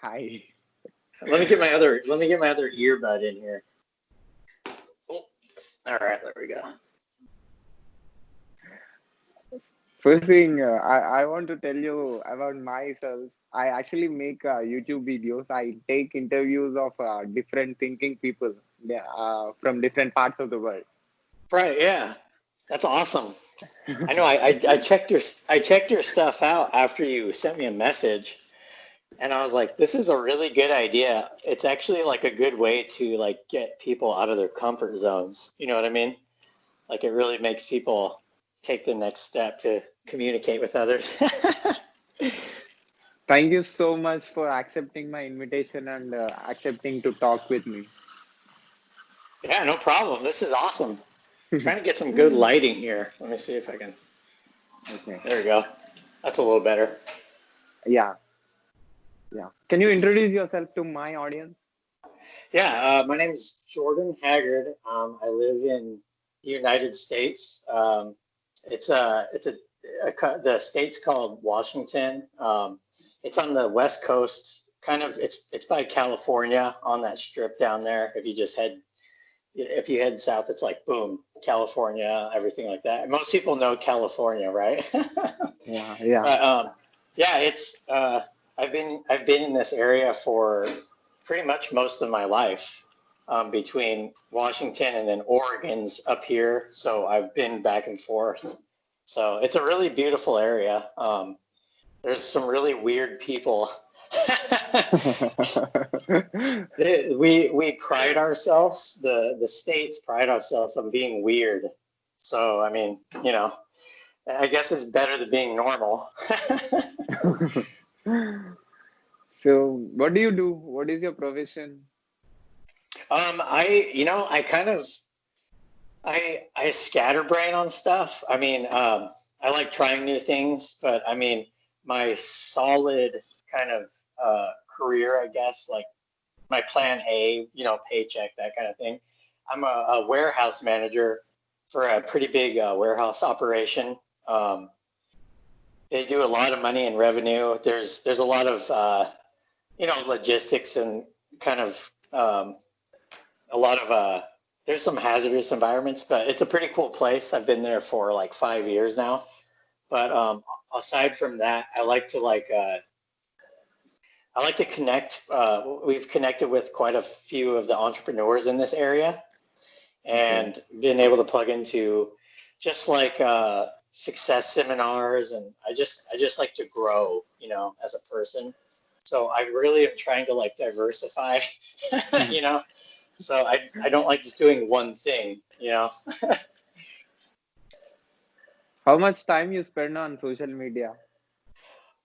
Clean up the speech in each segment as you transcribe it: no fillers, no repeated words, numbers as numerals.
Hi. Let me get my other earbud in here. Oh, all right, there we go. First thing, I want to tell you about myself. I actually make YouTube videos. I take interviews of different thinking people, yeah, from different parts of the world. Right, yeah, that's awesome. I know. I checked your stuff out after you sent me a message, and I was like, this is a really good idea. It's actually like a good way to like get people out of their comfort zones. You know what I mean? Like it really makes people take the next step to communicate with others. Thank you so much for accepting my invitation and accepting to talk with me. Yeah, no problem. This is awesome. Trying to get some good lighting here. Let me see if I can. Okay. There we go. That's a little better. Yeah, yeah. Can you introduce yourself to my audience? Yeah, my name is Jordan Haggard. I live in the United States. The state's called Washington. It's on the West Coast, kind of. It's by California on that strip down there. If you head south, it's like boom, California, everything like that. Most people know California, right? Yeah, yeah. But yeah, it's I've been in this area for pretty much most of my life, between Washington and then Oregon's up here. So I've been back and forth. So it's a really beautiful area. There's some really weird people. We pride ourselves, the states pride ourselves on being weird. So I mean, I guess it's better than being normal. So, what do you do? What is your profession? I kind of I scatterbrain on stuff. I mean, I like trying new things, but I mean, my solid kind of career, I guess, like my plan A, paycheck, that kind of thing. I'm a warehouse manager for a pretty big warehouse operation. Um, they do a lot of money in revenue. There's a lot of logistics and kind of a lot of there's some hazardous environments, but it's a pretty cool place. I've been there for like 5 years now. But aside from that, I like to connect. We've connected with quite a few of the entrepreneurs in this area, Okay. and been able to plug into just like success seminars, and I just like to grow, as a person. So I really am trying to like diversify, you know. So I don't like just doing one thing. How much time you spend on social media?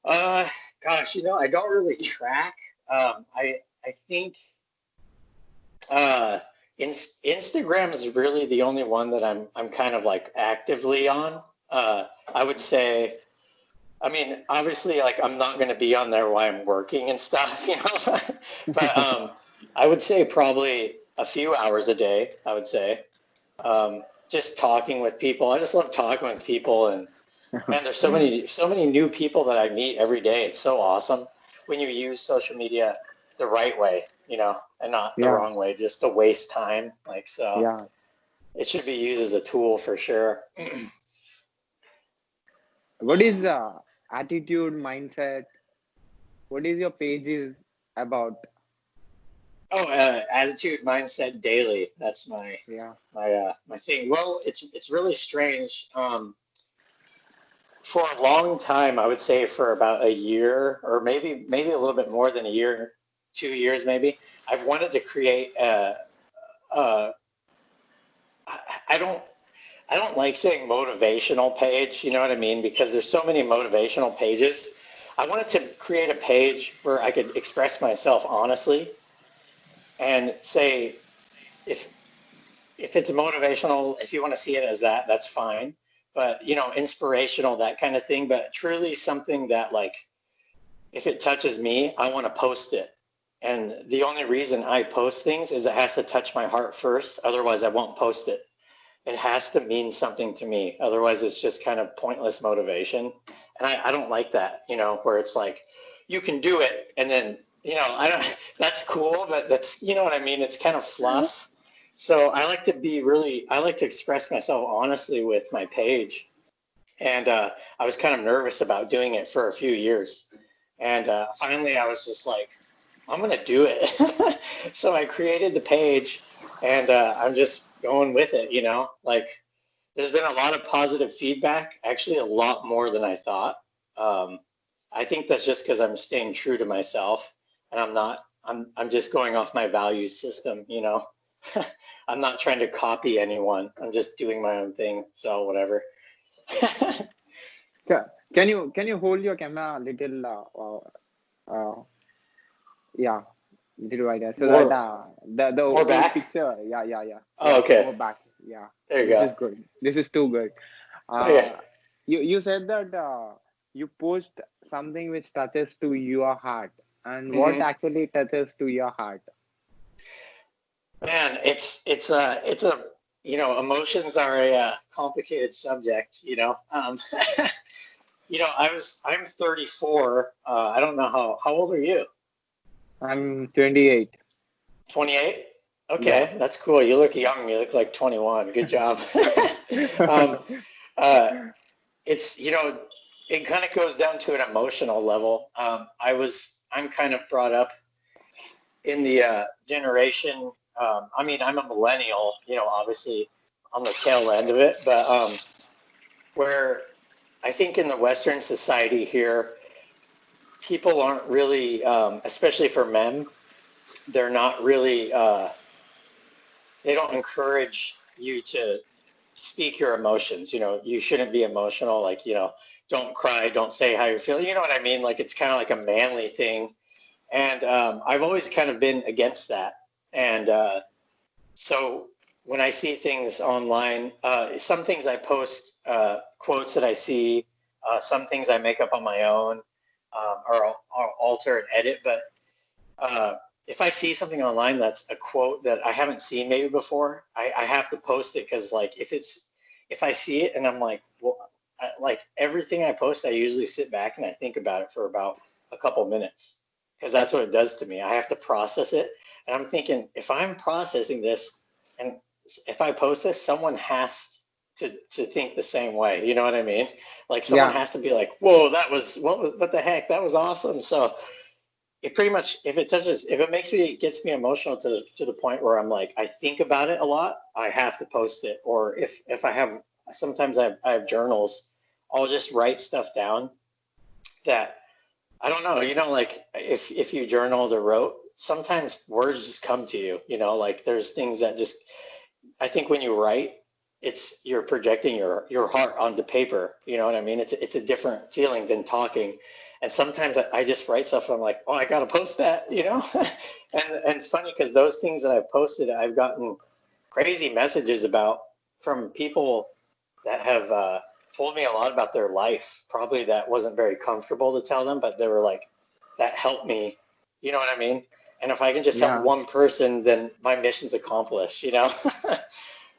Uh, Gosh, I don't really track. I think uh, Instagram is really the only one that I'm kind of like actively on. I would say, I mean, obviously, like I'm not going to be on there while I'm working and stuff. But I would say probably a few hours a day. I would say, just talking with people. I just love talking with people, and man, there's so many new people that I meet every day. It's so awesome when you use social media the right way, and not the Yeah, wrong way, just to waste time. Like so, yeah. it should be used as a tool for sure. What is attitude, mindset? What is your page is about? Oh, attitude, mindset, daily. That's my Yeah. my my thing. Well, it's really strange. For a long time, I would say for about a year, or maybe a little bit more than a year, 2 years maybe. I've wanted to create a I I don't I don't like saying motivational page, you know what I mean? Because there's so many motivational pages. I wanted to create a page where I could express myself honestly and say if if it's motivational, if you want to see it as that, that's fine. But inspirational, that kind of thing. But truly something that like if it touches me, I want to post it. And the only reason I post things is it has to touch my heart first. Otherwise, I won't post it. It has to mean something to me. Otherwise, it's just kind of pointless motivation. And I don't like that, where it's like, you can do it. And then I don't, that's cool, but that's, you know what I mean? It's kind of fluff. So I like to express myself honestly with my page. And I was kind of nervous about doing it for a few years. And finally, I was just like, I'm going to do it. So I created the page and I'm just going with it, Like, there's been a lot of positive feedback, actually, a lot more than I thought. Um, I think that's just because I'm staying true to myself and I'm just going off my value system. I'm not trying to copy anyone. I'm just doing my own thing. So whatever. Can you hold your camera a little yeah, little wider so that More, the more whole back. picture, yeah, Oh, more okay. back, yeah. There you This go. is good. This is too good. Okay. uh you said that you post something which touches to your heart, and what hmm actually touches to your heart? Man, emotions are a complicated subject. I'm 34. I don't know how old are you? I'm 28. 28? Yeah. Okay, that's cool. You look young. You look like 21. Good job. Um, uh, it's, it kind of goes down to an emotional level. I'm kind of brought up in the generation. I mean, I'm a millennial, obviously on the tail end of it, but where I think in the Western society here, people aren't really, especially for men, they're not really, they don't encourage you to speak your emotions. You shouldn't be emotional. Like, don't cry, don't say how you're feeling. You know what I mean? Like, it's kind of like a manly thing. And I've always kind of been against that. And so when I see things online, some things I post, quotes that I see, some things I make up on my own, or alter and edit. But uh, if I see something online that's a quote that I haven't seen maybe before, I have to post it because like if I see it and I'm like, well, like everything I post, I usually sit back and I think about it for about a couple minutes because that's what it does to me. I have to process it, and I'm thinking if I'm processing this and if I post this, someone has to think the same way. You know what I mean? Like someone Yeah, has to be like, whoa, what the heck? That was awesome. So it pretty much if it makes me it gets me emotional to the point where I'm like I think about it a lot, I have to post it. Or if I have sometimes I have journals, I'll just write stuff down that I don't know, like if you journaled or wrote, sometimes words just come to you, like there's things that just I think when you write, you're projecting your heart onto paper. You know what I mean? It's a different feeling than talking. And sometimes I just write stuff and I'm like, oh, I gotta post that. And it's funny because those things that I've posted, I've gotten crazy messages about from people that have told me a lot about their life. Probably that wasn't very comfortable to tell them, but they were like, that helped me. You know what I mean? And if I can just help yeah. one person, then my mission's accomplished.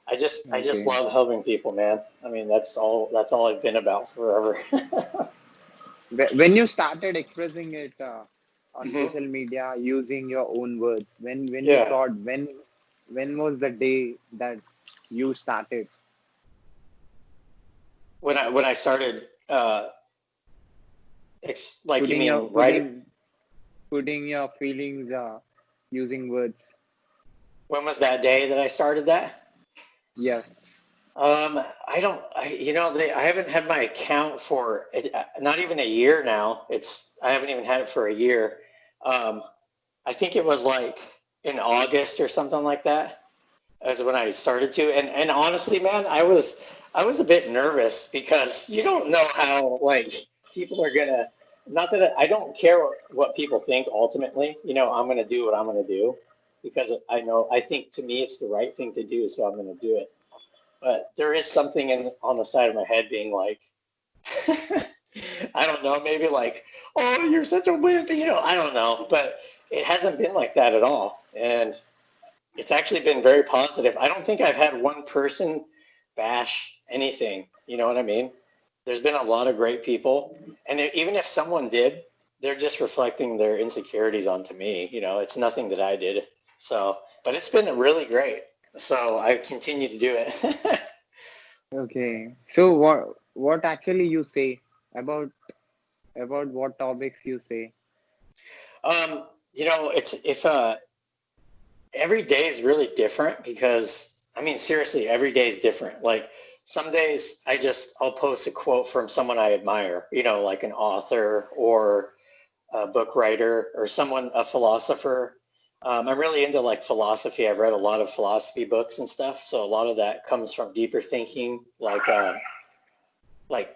I just Okay. love helping people, man. I mean, that's all I've been about forever. When you started expressing it on hmm social media using your own words, when you Yeah. thought, when was the day that you started When I started, like you putting your mean writing? putting your feelings using words? When was that day that I started that? Yes. I don't, I haven't had my account for not even a year now. I haven't even had it for a year. Um, I think it was like in August or something like that. As when I started to. And honestly, man, I was a bit nervous because you don't know how like people are gonna. Not that I don't care what people think ultimately. I'm gonna do what I'm gonna do because I think to me it's the right thing to do, so I'm gonna do it. But there is something on the side of my head being like, I don't know, maybe like, oh, you're such a wimp, I don't know, but it hasn't been like that at all, and it's actually been very positive. I don't think I've had one person bash anything. You know what I mean? There's been a lot of great people, and even if someone did, they're just reflecting their insecurities onto me. It's nothing that I did. So, but it's been really great. So I continue to do it. Okay. So what actually you say about what topics you say? It's if every day is really different because I mean seriously, every day is different. Like some days I'll post a quote from someone I admire, like an author or a book writer or a philosopher. I'm really into like philosophy. I've read a lot of philosophy books and stuff, so a lot of that comes from deeper thinking, like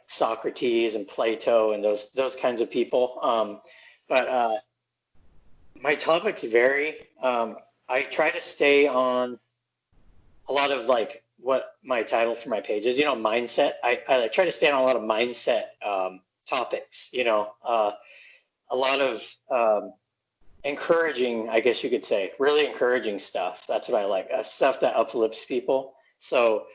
Socrates and Plato and those kinds of people. But my topics vary. I try to stay on a lot of like what my title for my page is, mindset. I try to stay on a lot of mindset topics, a lot of encouraging, I guess you could say, really encouraging stuff. That's what I like, stuff that uplifts people. So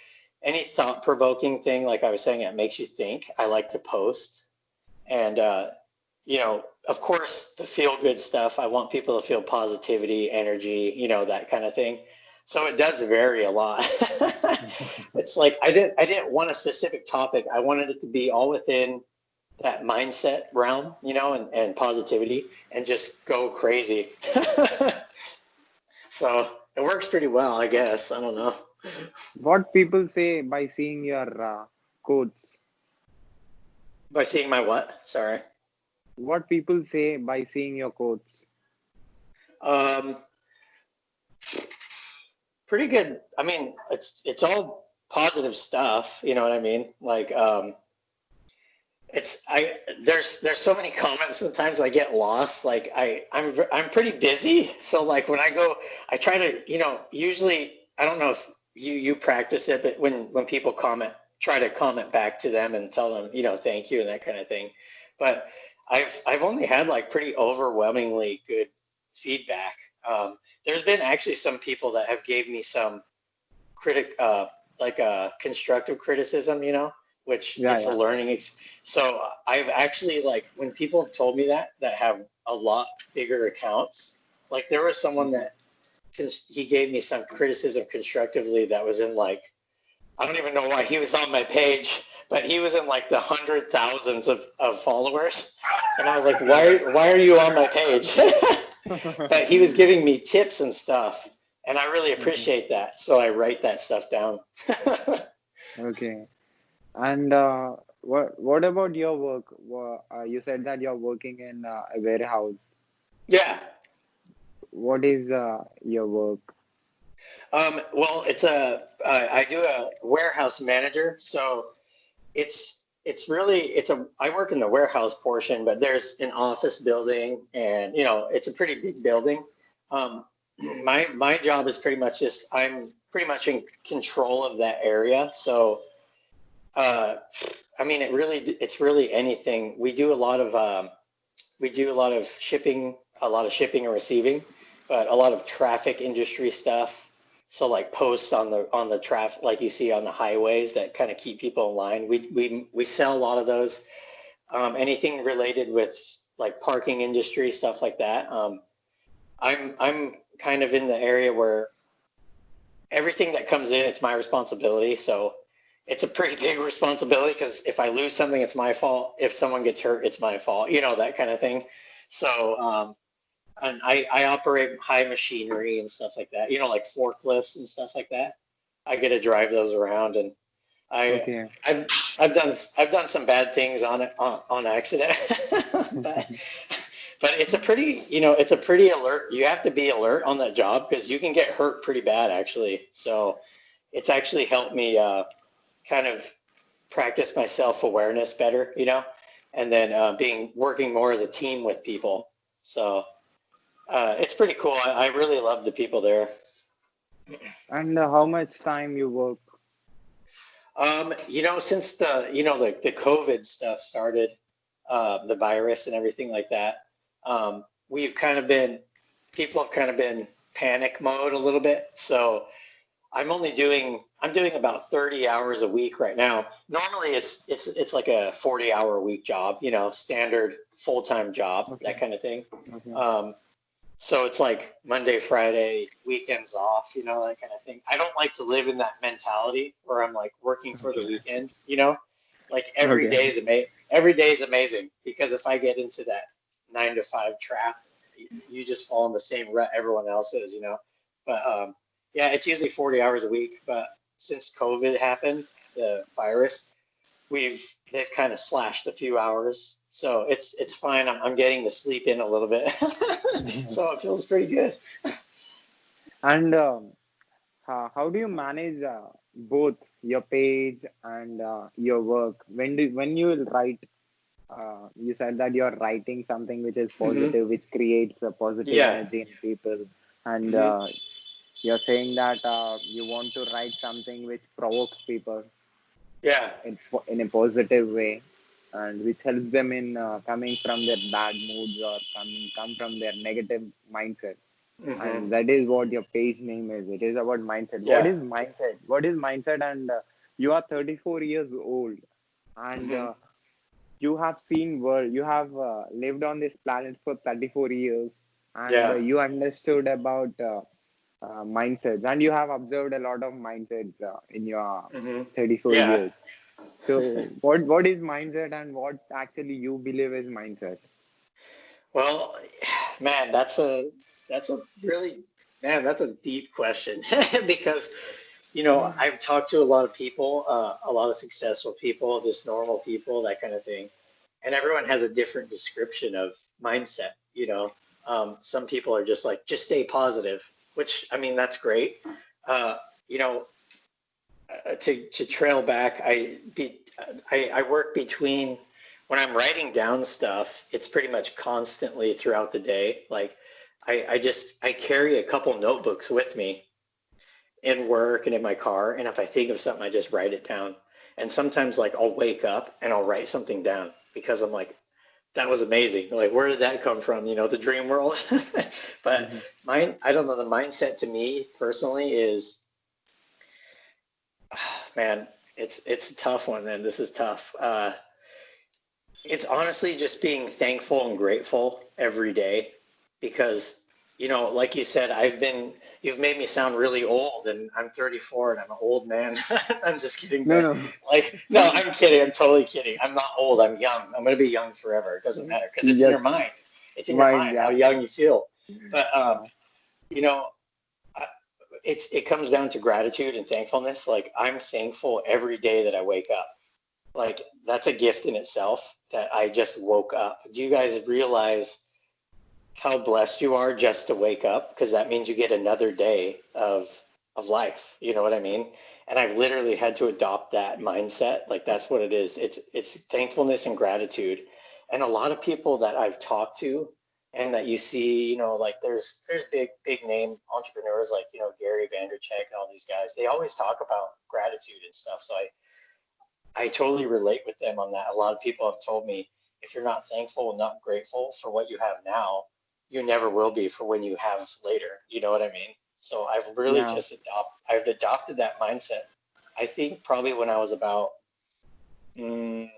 any thought-provoking thing, like I was saying, that makes you think, I like to post. And of course, the feel-good stuff. I want people to feel positivity, energy, that kind of thing. So it does vary a lot. It's like I didn't want a specific topic. I wanted it to be all within that mindset realm, and positivity, and just go crazy. So it works pretty well, I guess. I don't know. What people say by seeing your quotes? By seeing my what? Sorry. What people say by seeing your quotes? Um, Pretty good. I mean, it's all positive stuff. You know what I mean? Like, it's I there's so many comments sometimes I get lost. Like I'm pretty busy, so like when I go, I try to usually I don't know if you practice it, but when people comment, try to comment back to them and tell them thank you and that kind of thing. But I've only had like pretty overwhelmingly good feedback. There's been actually some people that have gave me some like a constructive criticism, which Yeah, it's a yeah. so I've actually like when people have told me that have a lot bigger accounts, like there was someone Okay. that he gave me some criticism constructively that was in like I don't even know why he was on my page, but he was in like the hundred thousands of followers, and I was like, why are you on my page? But he was giving me tips and stuff, and I really Okay. appreciate that, so I write that stuff down. Okay. And what about your work? You said that you're working in a warehouse. Yeah. What is your work? Well, I do a warehouse manager, so I work in the warehouse portion, but there's an office building, and it's a pretty big building. Um, my job is pretty much just I'm pretty much in control of that area, so uh, I mean it's really anything. We do a lot of shipping, and receiving, but a lot of traffic industry stuff. So like posts on the traffic, like you see on the highways that kind of keep people in line. We sell a lot of those. Anything related with like parking industry stuff like that. I'm kind of in the area where everything that comes in, it's my responsibility. So it's a pretty big responsibility because if I lose something, it's my fault. If someone gets hurt, it's my fault. That kind of thing. So and I operate high machinery and stuff like that. Like forklifts and stuff like that. I get to drive those around, and I Okay. I've I've done some bad things on it on accident, but it's a pretty alert. You have to be alert on that job because you can get hurt pretty bad actually. So it's actually helped me kind of practice my self-awareness better, and then being working more as a team with people. So it's pretty cool. I really love the people there. And how much time you work? Since the COVID stuff started, the virus and everything like that, we've kind of been people have kind of been panic mode a little bit. So I'm doing about 30 hours a week right now. Normally it's like a 40-hour a week job, standard full-time job, Okay. that kind of thing. Okay. Um, so it's like Monday, Friday, weekends off, that kind of thing. I don't like to live in that mentality where I'm like working for the Okay. weekend. Like Okay. every day is amazing because if I get into that 9 to 5 trap, you just fall in the same rut everyone else is. But yeah, it's usually 40 hours a week. But since COVID happened, the virus, we've they've kind of slashed a few hours, so it's fine. I'm getting to sleep in a little bit, so it feels pretty good. And how do you manage both your page and your work? When you will write, you said that you're writing something which is Hmm. positive, which creates a positive Yeah. energy in people, and Hmm. you're saying that you want to write something which provokes people Yeah. in a positive way, and which helps them in coming from their bad moods or come from their negative mindset. Hmm. And that is what your page name is. It is about mindset. What Yeah. is mindset? What is mindset? And you are 34 years old, and Hmm. you have seen world. You have lived on this planet for 34 years, and Yeah. you understood about mindsets, and you have observed a lot of mindsets in your Hmm. 34 Yeah. years. So, what is mindset, and what actually you believe is mindset? Well, man, that's a really man, that's a deep question because I've talked to a lot of people, a lot of successful people, just normal people, that kind of thing, and everyone has a different description of mindset. Some people are just like, just stay positive, which I mean, that's great. Uh, you know, to trail back, I work between when I'm writing down stuff, it's pretty much constantly throughout the day. Like I carry a couple notebooks with me in work and in my car, and if I think of something, I just write it down. And sometimes like I'll wake up and I'll write something down because I'm like, that was amazing. Like, where did that come from? The dream world. But Mhm. I don't know, the mindset to me personally is, man, it's a tough one, man. This is tough. It's honestly just being thankful and grateful every day because, like you said, you've made me sound really old and I'm 34 and I'm an old man. I'm just kidding, No, but no. like, no, I'm kidding. I'm totally kidding. I'm not old. I'm young. I'm going to be young forever. It doesn't matter because it's in Yes, your mind. It's in your mind. mind how Yeah. young you feel. But, Yeah. you know, I- it comes down to gratitude and thankfulness. Like, I'm thankful every day that I wake up. Like that's a gift in itself that I just woke up. Do you guys realize how blessed you are just to wake up? Because that means you get another day of life. You know what I mean? And I've literally had to adopt that mindset. Like that's what it is. It's thankfulness and gratitude. And a lot of people that I've talked to and that you see, like there's big name entrepreneurs like, Gary Vandercheck and all these guys. They always talk about gratitude and stuff. So I totally relate with them on that. A lot of people have told me if you're not thankful and not grateful for what you have now, you never will be for when you have later. You know what I mean? So Yeah. I've adopted that mindset. I think probably when I was about mm,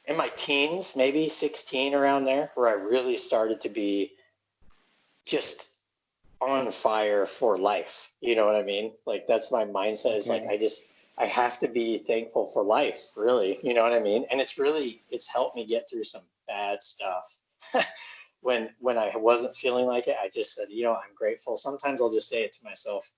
in my teens, maybe 16 around there, where I really started to be just on fire for life. You know what I mean? Like that's my mindset is like Okay. I have to be thankful for life, really. You know what I mean? And it's helped me get through some bad stuff. When I wasn't feeling like it, I just said, I'm grateful. Sometimes I'll just say it to myself.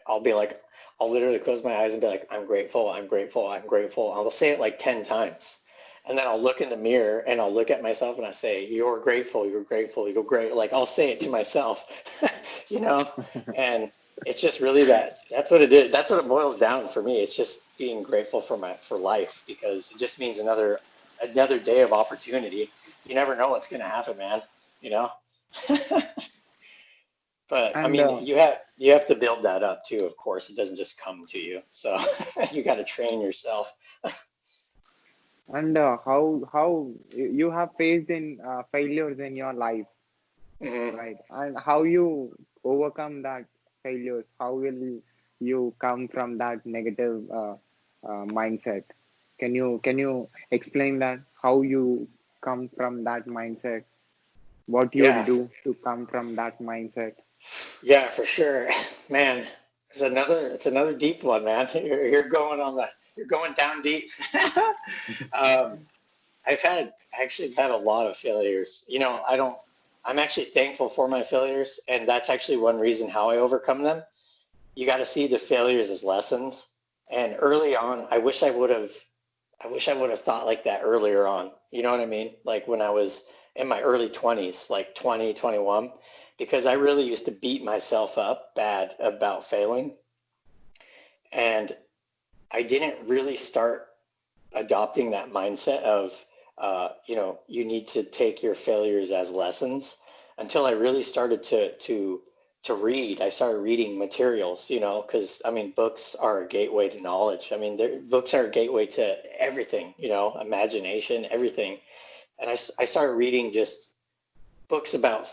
I'll be like, I'll literally close my eyes and be like, I'm grateful, I'm grateful, I'm grateful. I'll say it like 10 times. And then I'll look in the mirror and I'll look at myself and I say, you're grateful, you're grateful, you're great. Like I'll say it to myself, you know, and it's just really that's what it is. That's what it boils down for me. It's just being grateful for life because it just means another day of opportunity. You never know what's going to happen, man, you know? But I And mean, you have to build that up too, of course. It doesn't just come to you. So you got to train yourself. how you have faced in failures in your life, Hmm. right? And how you overcome that. failures, how will you come from that negative mindset? Can you explain that? How you come from that mindset? What you'll Yeah, do to come from that mindset? yeah, for sure. Man, it's another deep one, man. You're going on the you're going down deep. Um, I actually have had a lot of failures. I'm actually thankful for my failures, and that's actually one reason how I overcome them. You got to see the failures as lessons. And early on, I wish I would have thought like that earlier on. You know what I mean? Like when I was in my early 20s, like 20, 21, because I really used to beat myself up bad about failing. And I didn't really start adopting that mindset of, you need to take your failures as lessons until I really started to read. I started reading materials, because I mean, books are a gateway to knowledge. I mean, books are a gateway to everything, imagination, everything. And I started reading just books about,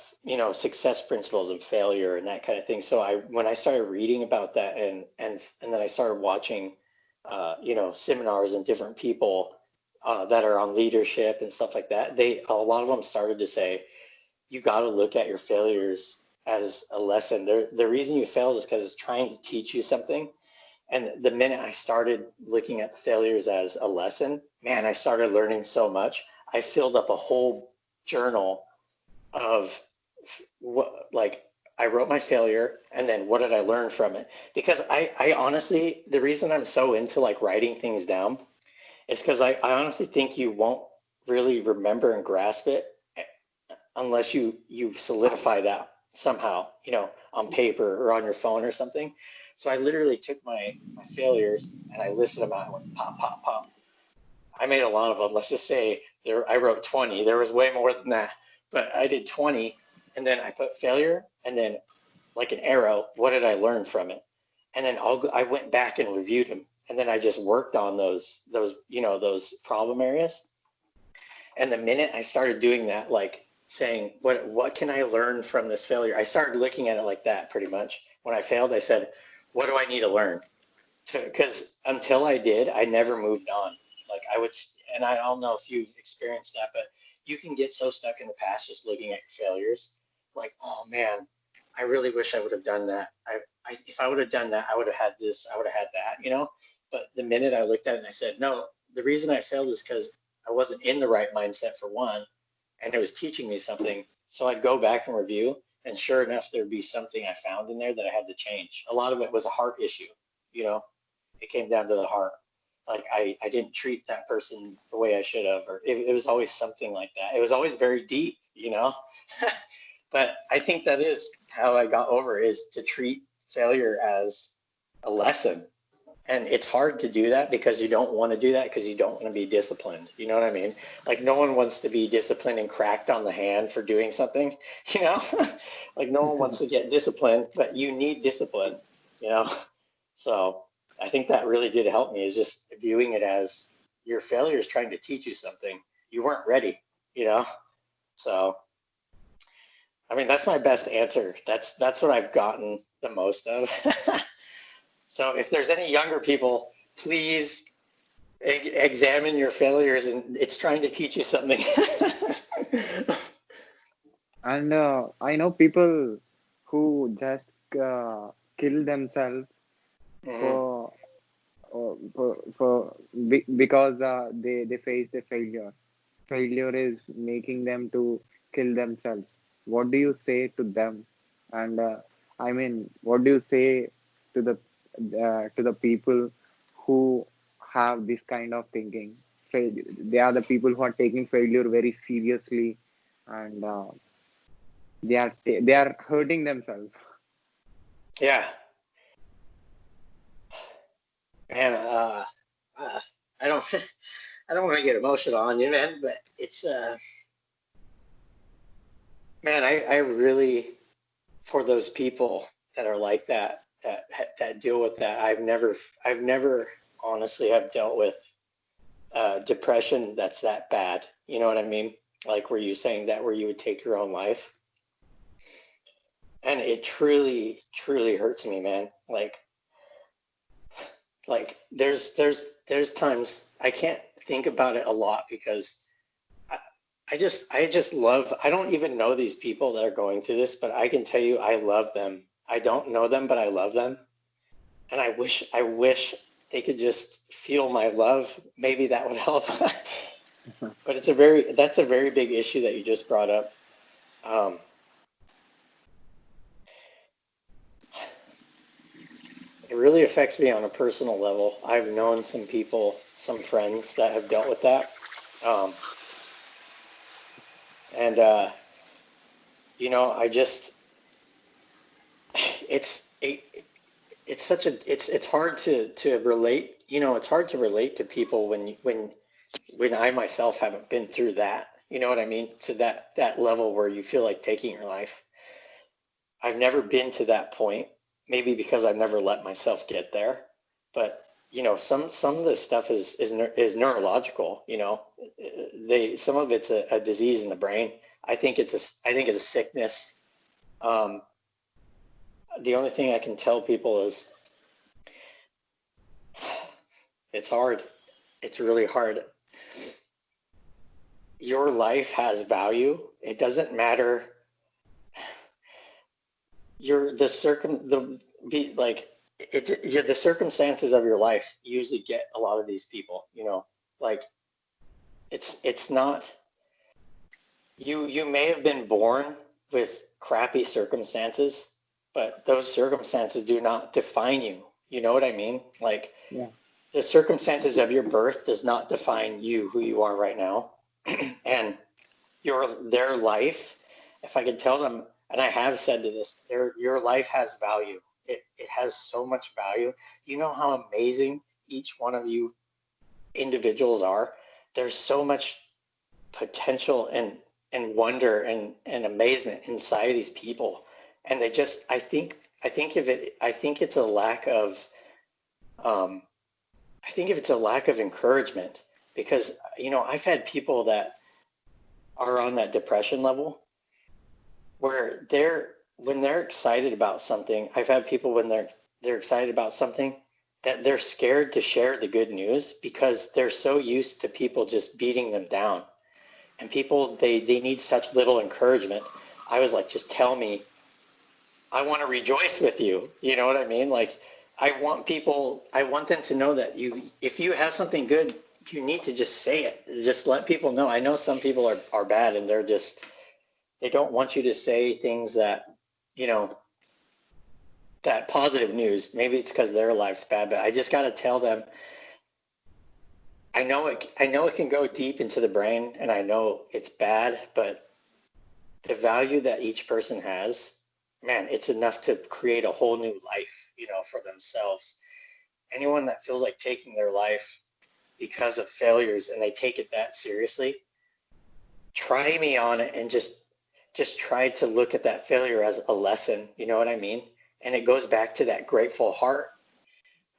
success principles and failure and that kind of thing. So when I started reading about that and then I started watching, seminars and different people that are on leadership and stuff like that, a lot of them started to say, you got to look at your failures as a lesson. The reason you failed is because it's trying to teach you something. And the minute I started looking at the failures as a lesson, man, I started learning so much. I filled up a whole journal of what, like, I wrote my failure and then what did I learn from it? Because I honestly, the reason I'm so into like writing things down is because I honestly think you won't really remember and grasp it unless you solidify that somehow, on paper or on your phone or something. So I literally took my failures and I listed them out. I went pop, pop, pop. I made a lot of them. Let's just say I wrote 20. There was way more than that, but I did 20, and then I put failure, and then like an arrow, what did I learn from it? And then I went back and reviewed them, and then I just worked on those problem areas. And the minute I started doing that, like saying, what can I learn from this failure? I started looking at it like that pretty much. When I failed, I said, what do I need to learn? Because until I did, I never moved on. Like and I don't know if you've experienced that, but you can get so stuck in the past just looking at your failures. Like, oh man, I really wish I would have done that. If I would have done that, I would have had this, I would have had that. But the minute I looked at it and I said, no, the reason I failed is because I wasn't in the right mindset for one, and it was teaching me something. So I'd go back and review, and sure enough, there'd be something I found in there that I had to change. A lot of it was a heart issue, you know it came down to the heart. Like I didn't treat that person the way I should have, or it was always something like that. It was always very deep. But I think that is how I got over it, is to treat failure as a lesson. And it's hard to do that because you don't want to do that because you don't want to be disciplined. You know what I mean? Like no one wants to be disciplined and cracked on the hand for doing something, you know? Like no one wants to get disciplined, but you need discipline, you know? So I think that really did help me, is just viewing it as your failure is trying to teach you something. You weren't ready, you know? So, I mean, that's my best answer. That's what I've gotten the most of. So if there's any younger people, please examine your failures, and it's trying to teach you something. And I know people who just kill themselves Mhm. for because they face the failure. Failure is making them to kill themselves. What do you say to them? And I mean, what do you say to the people who have this kind of thinking? They are the people who are taking failure very seriously, and they are hurting themselves. Yeah, man. Uh, I don't I don't want to get emotional on you, man, but it's man, I really, for those people that are like that deal with that, I've never honestly have dealt with depression that's that bad. You know what I mean? Like were you saying that where you would take your own life? and it truly, truly hurts me, man. There's times I can't think about it a lot because I, I just love, I don't even know these people that are going through this, but I can tell you I love them. I don't know them, but I love them. And I wish they could just feel my love. Maybe that would help. But that's a very big issue that you just brought up. Um, it really affects me on a personal level. I've known some people, some friends that have dealt with that. Um, and I just it, it's such a it's hard to relate. It's hard to relate to people when I myself haven't been through that. You know what I mean? To that level where you feel like taking your life. I've never been to that point, maybe because I've never let myself get there. But some of this stuff is neurological. They some of it's a disease in the brain. I think it's a sickness. Um, the only thing I can tell people is it's hard. It's really hard. Your life has value. It doesn't matter your the circum the be like it yeah, the circumstances of your life usually get a lot of these people, like it's not you may have been born with crappy circumstances, but those circumstances do not define you. You know what I mean? Like Yeah. the circumstances of your birth does not define you who you are right now. And their life, if I could tell them, and I have said to this, your life has value. It has so much value. You know how amazing each one of you individuals are. There's so much potential and wonder and amazement inside of these people. And they just I think it's a lack of um, I think if it's a lack of encouragement because I've had people that are on that depression level where when they're excited about something. I've had people when they're excited about something that they're scared to share the good news because they're so used to people just beating them down. And people they need such little encouragement. I was like, just tell me, I want to rejoice with you. You know what I mean? Like I want them to know that if you have something good, you need to just say it. Just let people know. I know some people are bad and they don't want you to say things you know, that positive news. Maybe it's because their life's bad, but I just got to tell them, I know it can go deep into the brain and I know it's bad, but the value that each person has, man, it's enough to create a whole new life, for themselves. Anyone that feels like taking their life because of failures and they take it that seriously, try me on it and just try to look at that failure as a lesson, you know what I mean? And it goes back to that grateful heart.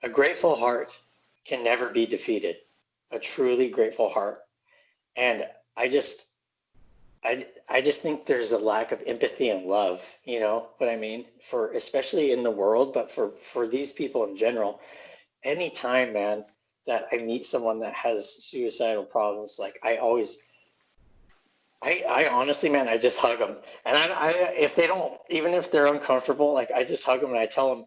A grateful heart can never be defeated. A truly grateful heart. And I just I just think there's a lack of empathy and love, you know what I mean? For especially in the world, but for these people in general. Anytime, man, that I meet someone that has suicidal problems, like I honestly, man, I just hug them. And if they don't, even if they're uncomfortable, like I just hug them and I tell them,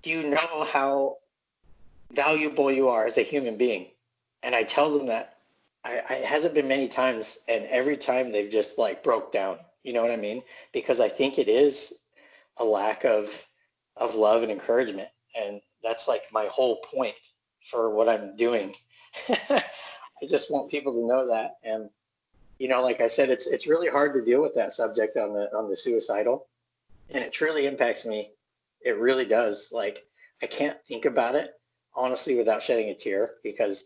do you know how valuable you are as a human being? And I tell them that it hasn't been many times, and every time they've just like broke down. You know what I mean? Because I think it is a lack of love and encouragement, and that's like my whole point for what I'm doing. I just want people to know that, and like I said, it's really hard to deal with that subject on the suicidal, and it truly impacts me. It really does. Like I can't think about it honestly without shedding a tear because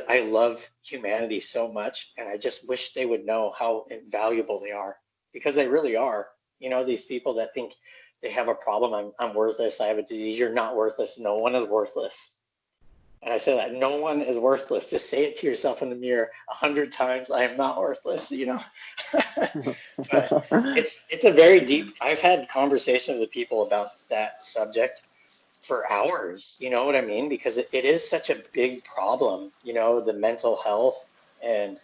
I love humanity so much, and I just wish they would know how valuable they are because they really are. These people that think they have a problem, I'm worthless, I have a disease, you're not worthless. No one is worthless. And I say that no one is worthless. Just say it to yourself in the mirror 100 times. I am not worthless, you know. But it's a very deep. I've had conversations with people about that subject for hours. You know what I mean? Because it is such a big problem. You know, the mental health, and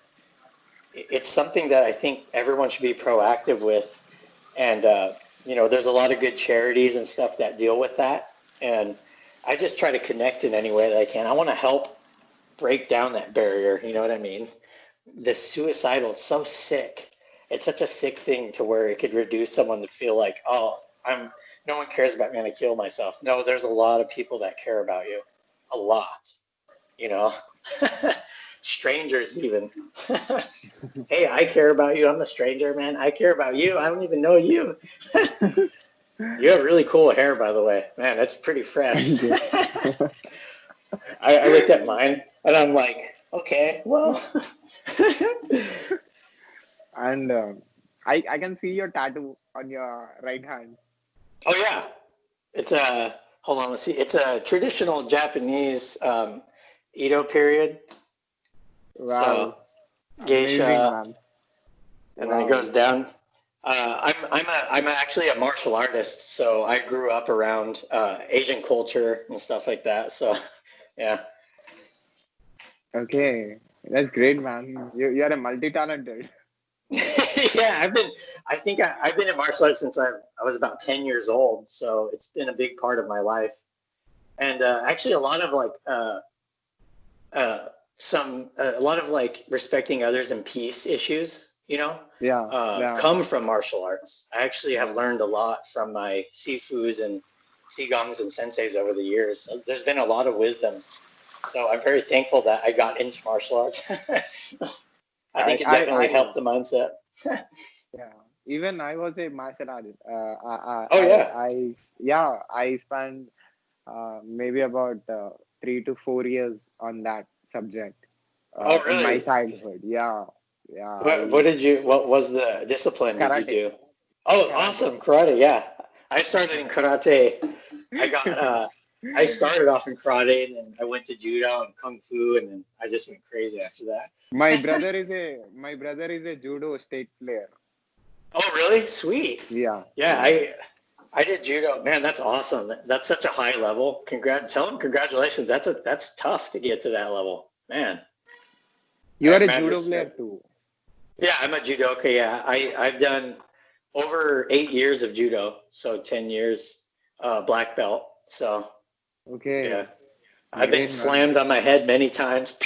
it's something that I think everyone should be proactive with. And you know, there's a lot of good charities and stuff that deal with that. And I just try to connect in any way that I can. I want to help break down that barrier. You know what I mean? The suicidal, it's so sick. It's such a sick thing to where it could reduce someone to feel like, oh, I'm no one cares about me, I'm gonna kill myself. No, there's a lot of people that care about you. A lot, you know. Strangers even. Hey, I care about you. I'm a stranger, man. I care about you. I don't even know you. You have really cool hair, by the way. Man, that's pretty fresh. Thank you. I looked at mine and I'm like, okay, well. And I can see your tattoo on your right hand. Oh yeah, it's a hold on, let's see. It's a traditional Japanese Edo period. So Wow, amazing, geisha, man. and then it Wow. goes down. I'm actually a martial artist, so I grew up around Asian culture and stuff like that. So yeah, Okay, that's great, man. You are a multi-talented. yeah. I think I've been in martial arts since I was about 10 years old. So it's been a big part of my life, and actually a lot of like uh, a lot of like respecting others and peace issues, you know, Yeah, yeah. come from martial arts. I actually have learned a lot from my sifus and sigongs and senseis over the years. So there's been a lot of wisdom. So I'm very thankful that I got into martial arts. I I, think it I, definitely I, helped the mindset. yeah. Even I was a martial artist. Oh yeah. Yeah, I spent maybe about 3 to 4 years on that subject Oh in my really? childhood. Yeah, yeah. What was the discipline did you Karate, do? Oh, karate. awesome, karate. Yeah. I started in karate. I got I started off in karate and then I went to judo and kung fu and then I just went crazy after that. My brother is a judo state player. Oh, really? Sweet. Yeah, Yeah, yeah. I did judo. Man, that's awesome. That's such a high level. Tell him congratulations. That's tough to get to that level. Man, I You are have a mad judo player respect. too. Yeah, I'm a judoka. Yeah, I've done over 8 years of judo, so 10 years black belt. So yeah, Okay, I've been great, man. slammed on my head many times.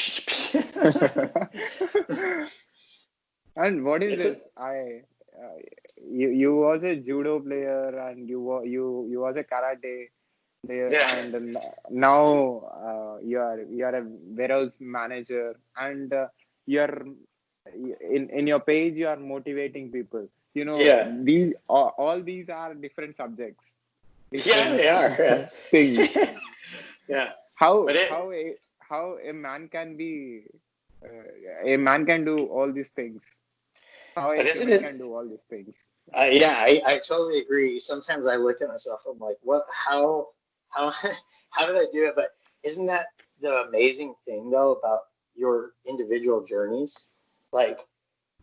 And what is It's a, this? You was a judo player and you was a karate player yeah, and now you are a warehouse manager and you're in your page you are motivating people. You know yeah, these all these are different subjects, yeah, different they are. things. Yeah, yeah. How But it, how a how a man can be a man can do all these things. How a but isn't human it? can do all these things. Yeah, I totally agree. Sometimes I look at myself, I'm like, what, how, how did I do it? But isn't that the amazing thing though about your individual journeys? Like,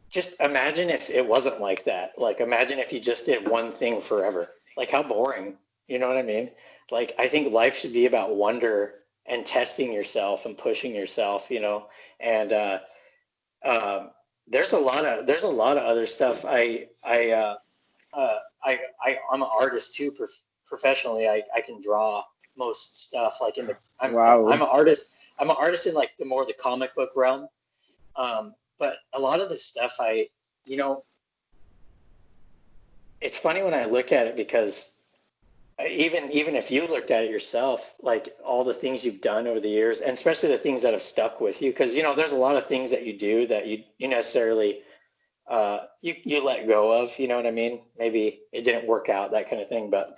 just imagine if it wasn't like that. Like, imagine if you just did one thing forever. Like, how boring. You know what I mean? Like, I think life should be about wonder and testing yourself and pushing yourself, you know, and um, there's a lot of other stuff. I'm an artist too. Professionally, I can draw most stuff. Like I'm Wow. an artist. I'm an artist in like the more the comic book realm. But a lot of the stuff you know, it's funny when I look at it because even if you looked at it yourself, like all the things you've done over the years, and especially the things that have stuck with you, because you know, there's a lot of things that you do that you necessarily you let go of. You know what I mean? Maybe it didn't work out, that kind of thing, but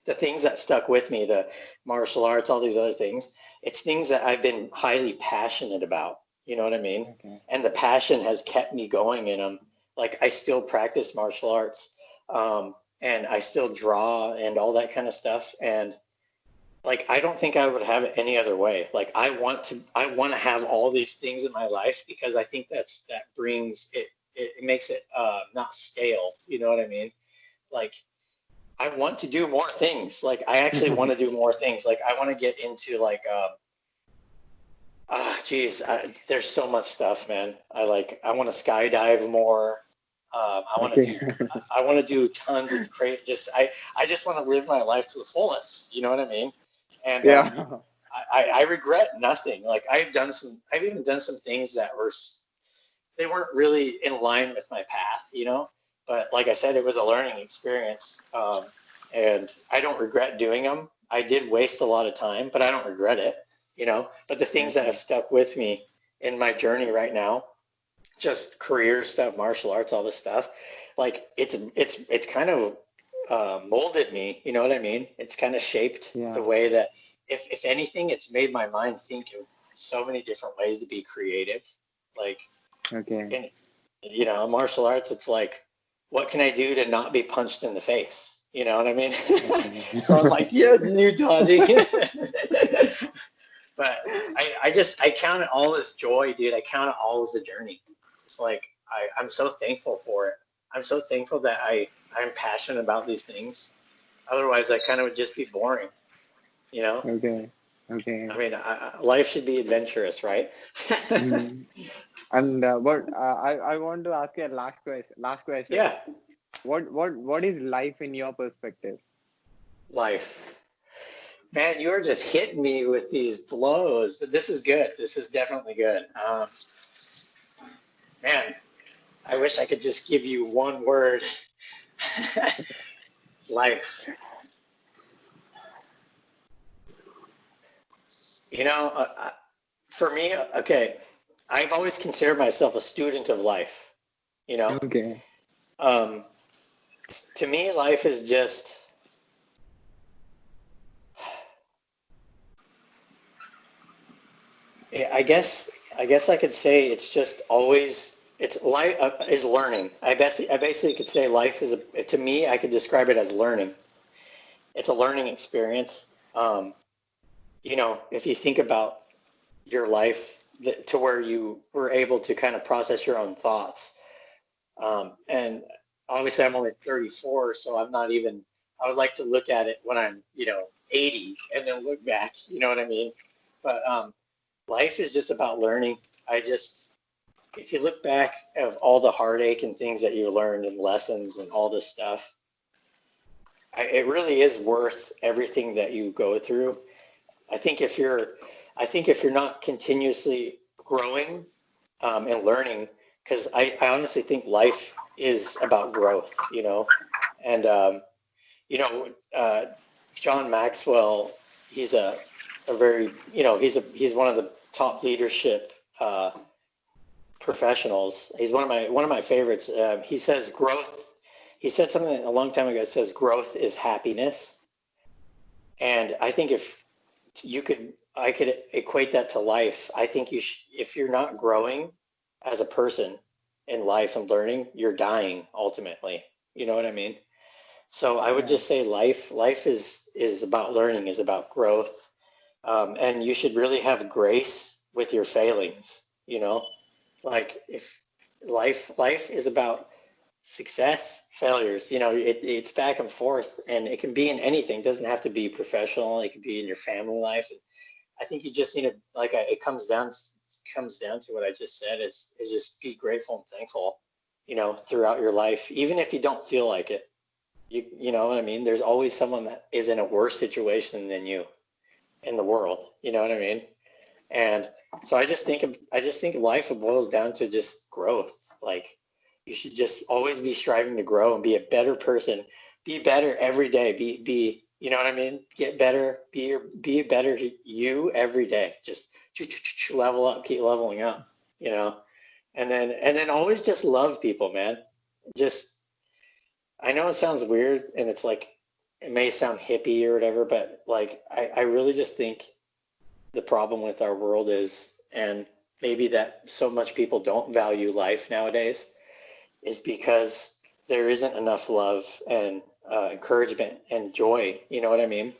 the things that stuck with me, the martial arts, all these other things, it's things that I've been highly passionate about. You know what I mean? Okay. And the passion has kept me going in them. Like I still practice martial arts, and I still draw and all that kind of stuff. And like I don't think I would have it any other way. Like I want to have all these things in my life because I think that brings it, it makes it not stale. You know what I mean? Like I want to do more things. Like I actually want to do more things. Like I want to get into like geez, there's so much stuff, man. I want to skydive more. I want to Okay. do I want to do tons of crazy. I just want to live my life to the fullest. You know what I mean? And Yeah. I regret nothing. Like I've even done some things that they weren't really in line with my path, you know. But like I said, it was a learning experience, and I don't regret doing them. I did waste a lot of time, but I don't regret it, you know. But the things that have Okay. stuck with me in my journey right now, just career stuff, martial arts, all this stuff, like it's kind of molded me. You know what I mean? It's kind of shaped the Yeah. way that, if anything, it's made my mind think of so many different ways to be creative. Like Okay. in martial arts, it's like, what can I do to not be punched in the face? You know what I mean? Okay. So I'm like, yeah, new dodging. But I count it all as joy, dude. I count it all as a journey. It's like I'm so thankful for it. I'm so thankful that I'm passionate about these things. Otherwise, I kind of would just be boring, you know? Okay. Okay. I mean, life should be adventurous, right? Mhm. And what I want to ask you a last question. Last question. Yeah, What is life in your perspective? life. Man, you're just hitting me with these blows, but this is good. This is definitely good. Man, I wish I could just give you one word. Life. You know, for me, okay, I've always considered myself a student of life. You know, Okay. um, to me, life is just, yeah, I guess I could say it's just always, it's life is learning. I basically could say life is to me, I could describe it as learning. It's a learning experience. If you think about your life to where you were able to kind of process your own thoughts. And obviously, I'm only 34, so I'm not even, I would like to look at it when I'm, 80 and then look back, you know what I mean? But life is just about learning. If you look back of all the heartache and things that you learned and lessons and all this stuff, it really is worth everything that you go through. I think if you're, I think if you're not continuously growing and learning, because I honestly think life is about growth, and you know, uh, John Maxwell, he's a very, he's one of the top leadership professionals. He's one of my favorites. He says growth. He said something a long time ago. It says growth is happiness, and I think if I could equate that to life. I think if you're not growing as a person in life and learning, you're dying ultimately. You know what I mean? So I would Yeah. just say life is about learning, is about growth, and you should really have grace with your failings. Like if life is about success, failures. It's back and forth, and it can be in anything. It doesn't have to be professional. It could be in your family life. I think you just need to, it comes down to what I just said, is just be grateful and thankful, throughout your life, even if you don't feel like it. You know what I mean? There's always someone that is in a worse situation than you in the world. You know what I mean? And so I just think life boils down to just growth. Like you should just always be striving to grow and be a better person. Be better every day. You know what I mean? Get better. Be a better you every day. Just level up, keep leveling up, you know. And then always just love people, man. Just I know it sounds weird and it's like it may sound hippie or whatever, but like I really just think the problem with our world is, and maybe that so much people don't value life nowadays, is because there isn't enough love and encouragement and joy. You know what I mean?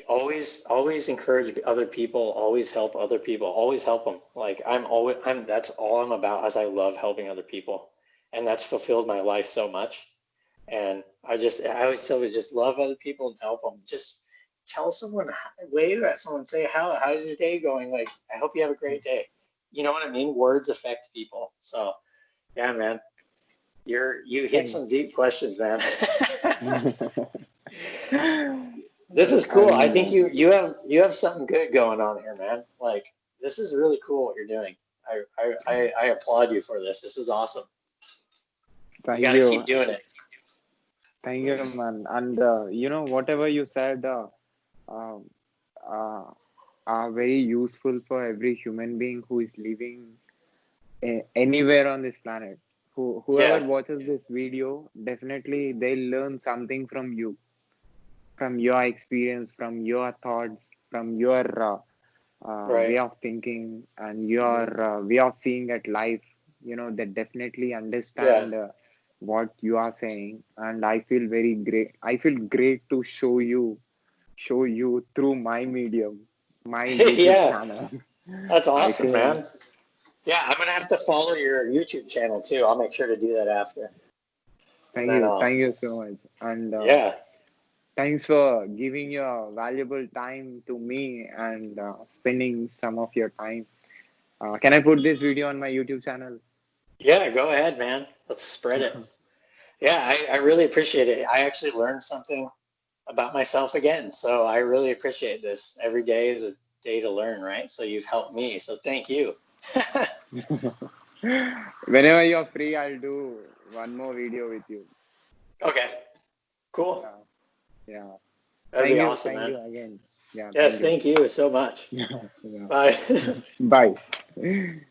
always encourage other people, always help other people, always help them. Like that's all I'm about, as I love helping other people. And that's fulfilled my life so much. And I always tell people, just love other people and help them. Just tell someone, wave at someone, say, how's your day going? Like, I hope you have a great day. You know what I mean? Words affect people. So yeah, man, you hit Thank some deep questions, man. This is cool. I think and you have something good going on here, man. Like, this is really cool what you're doing. I applaud you for this. This is awesome. You thank got to you, keep doing it. thank you, man. And whatever you said, uh, uh, are very useful for every human being who is living anywhere on this planet. Whoever Yeah, watches this video, definitely they'll learn something from your experience, from your thoughts, from your way right. of thinking and your Hmm. way of seeing at life. They definitely Yeah. understand what you are saying, and I feel very great. I feel great to show you through my medium, my YouTube Yeah, channel. that's I awesome, feel man. Yeah, I'm gonna have to follow your YouTube channel too. I'll make sure to do that after. And then thank you so much, and yeah. thanks for giving your valuable time to me and spending some of your time. Can I put this video on my YouTube channel? Yeah, go ahead, man. Let's spread it. Yeah, I really appreciate it. I actually learned something about myself again. So I really appreciate this. Every day is a day to learn, right? So you've helped me. So thank you. Whenever you're free, I'll do one more video with you. Okay, cool. Yeah, yeah. That'd be awesome, Thank man. you again. Yeah, Yes, thank you. thank you so much. Yeah, yeah. Bye. Bye.